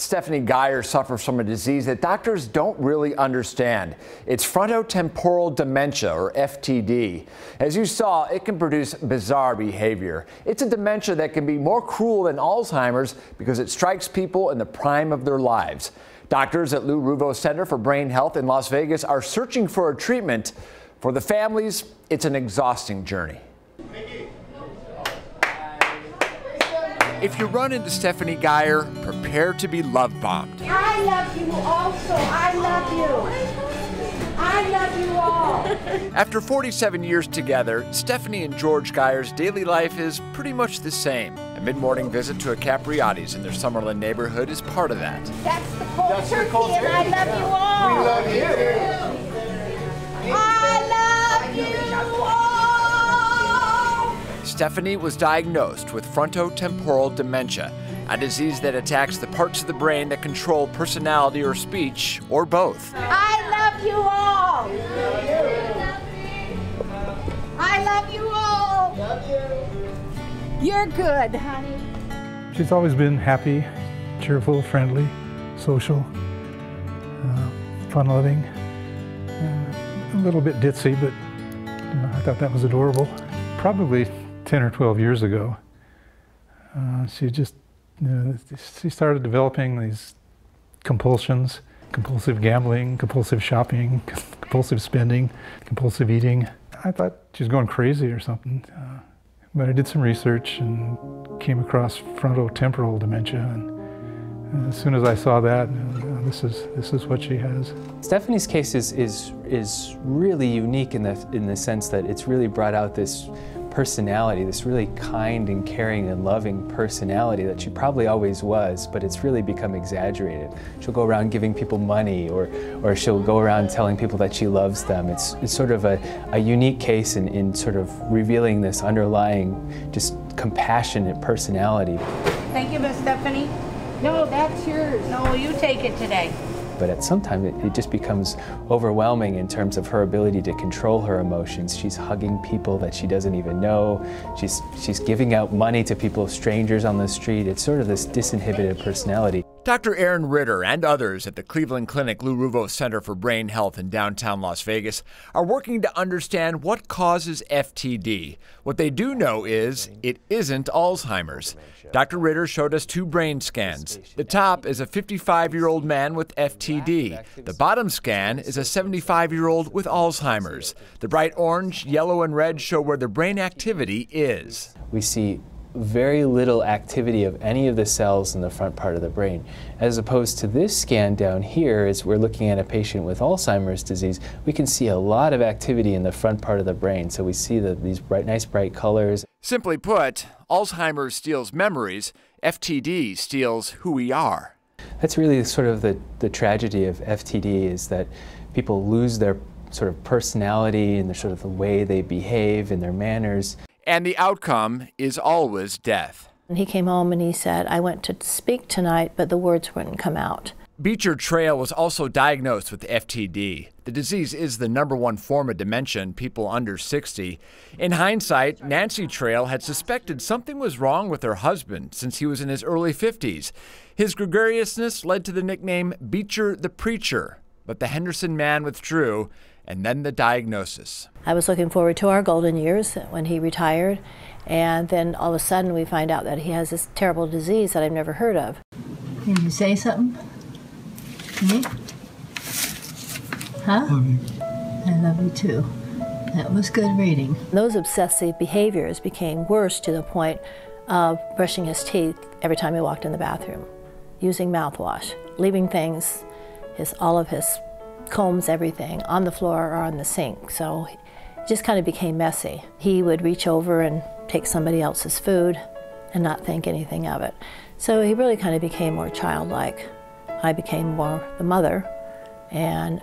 Stephanie Geyer suffers from a disease that doctors don't really understand. It's frontotemporal dementia, or FTD. As you saw, it can produce bizarre behavior. It's a dementia that can be more cruel than Alzheimer's because it strikes people in the prime of their lives. Doctors at Lou Ruvo Center for Brain Health in Las Vegas are searching for a treatment. For the families, it's an exhausting journey. If you run into Stephanie Geyer, prepare to be love-bombed. I love you also. I love you. I love you all. After 47 years together, Stephanie and George Geyer's daily life is pretty much the same. A mid-morning visit to a Capriati's in their Summerlin neighborhood is part of that. That's the cold turkey, and I love you all. We love you. I love you all. Stephanie was diagnosed with frontotemporal dementia, a disease that attacks the parts of the brain that control personality or speech, or both. I love you all. I love you all. You're good, honey. She's always been happy, cheerful, friendly, social, fun-loving, a little bit ditzy, but I thought that was adorable. Probably 10 or 12 years ago, she started developing these compulsions, compulsive gambling, compulsive shopping, compulsive spending, compulsive eating. I thought she was going crazy or something, but I did some research and came across frontotemporal dementia, and as soon as I saw that, this is what she has. Stephanie's case is really unique in the sense that it's really brought out this personality, this really kind and caring and loving personality that she probably always was, but it's really become exaggerated. She'll go around giving people money, or she'll go around telling people that she loves them. It's sort of a unique case in sort of revealing this underlying, just compassionate personality. Thank you, Miss Stephanie. No, that's yours. No, you take it today. But at some time it just becomes overwhelming in terms of her ability to control her emotions. She's hugging people that she doesn't even know. She's giving out money to people, strangers on the street. It's sort of this disinhibited personality. Dr. Aaron Ritter and others at the Cleveland Clinic Lou Ruvo Center for Brain Health in downtown Las Vegas are working to understand what causes FTD. What they do know is it isn't Alzheimer's. Dr. Ritter showed us two brain scans. The top is a 55-year-old man with FTD. The bottom scan is a 75-year-old with Alzheimer's. The bright orange, yellow, and red show where the brain activity is. We see very little activity of any of the cells in the front part of the brain. As opposed to this scan down here, as we're looking at a patient with Alzheimer's disease, we can see a lot of activity in the front part of the brain. So we see these nice bright colors. Simply put, Alzheimer's steals memories, FTD steals who we are. That's really sort of the tragedy of FTD, is that people lose their sort of personality and sort of the way they behave and their manners. And the outcome is always death. He came home and he said, I went to speak tonight, but the words wouldn't come out. Beecher Trail was also diagnosed with FTD. The disease is the #1 form of dementia in people under 60. In hindsight, Nancy Trail had suspected something was wrong with her husband since he was in his early 50s. His gregariousness led to the nickname Beecher the Preacher, but the Henderson man withdrew, and then the diagnosis. I was looking forward to our golden years when he retired, and then all of a sudden we find out that he has this terrible disease that I've never heard of. Can you say something? Me? Huh? Love you. I love you too. That was good reading. Those obsessive behaviors became worse to the point of brushing his teeth every time he walked in the bathroom, using mouthwash, leaving things, all of his combs, everything, on the floor or on the sink. So it just kind of became messy. He would reach over and take somebody else's food and not think anything of it. So he really kind of became more childlike. I became more the mother, and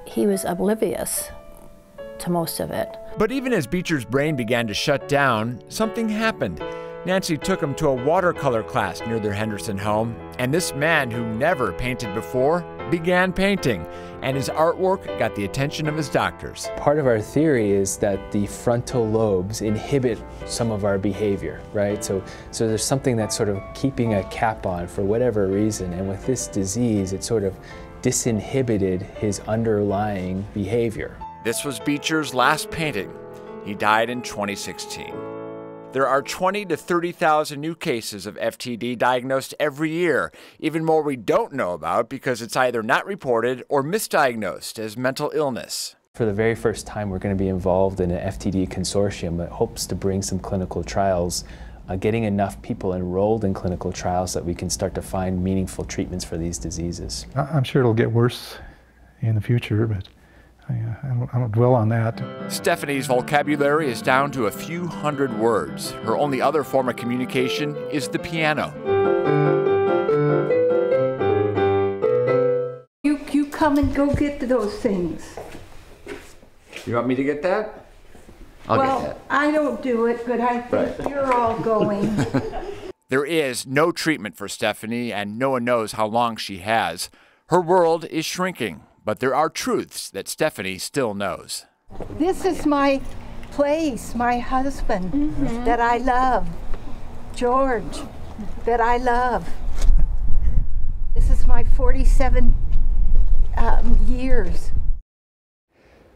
he was oblivious to most of it. But even as Beecher's brain began to shut down, something happened. Nancy took him to a watercolor class near their Henderson home, and this man who never painted before began painting. and his artwork got the attention of his doctors. Part of our theory is that the frontal lobes inhibit some of our behavior, right? So there's something that's sort of keeping a cap on for whatever reason, and with this disease, it sort of disinhibited his underlying behavior. This was Beecher's last painting. He died in 2016. There are 20 to 30,000 new cases of FTD diagnosed every year, even more we don't know about because it's either not reported or misdiagnosed as mental illness. For the very first time, we're going to be involved in an FTD consortium that hopes to bring some clinical trials, getting enough people enrolled in clinical trials that we can start to find meaningful treatments for these diseases. I'm sure it'll get worse in the future, but I don't dwell on that. Stephanie's vocabulary is down to a few hundred words. Her only other form of communication is the piano. You come and go get those things. You want me to get that? I'll get that. I don't do it, but I think you're all going. There is no treatment for Stephanie, and no one knows how long she has. Her world is shrinking, but there are truths that Stephanie still knows. This is my place, my husband that I love, George, that I love. This is my 47 years.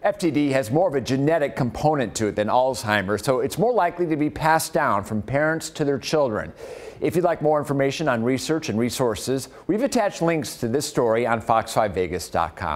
FTD has more of a genetic component to it than Alzheimer's, so it's more likely to be passed down from parents to their children. If you'd like more information on research and resources, we've attached links to this story on fox5vegas.com.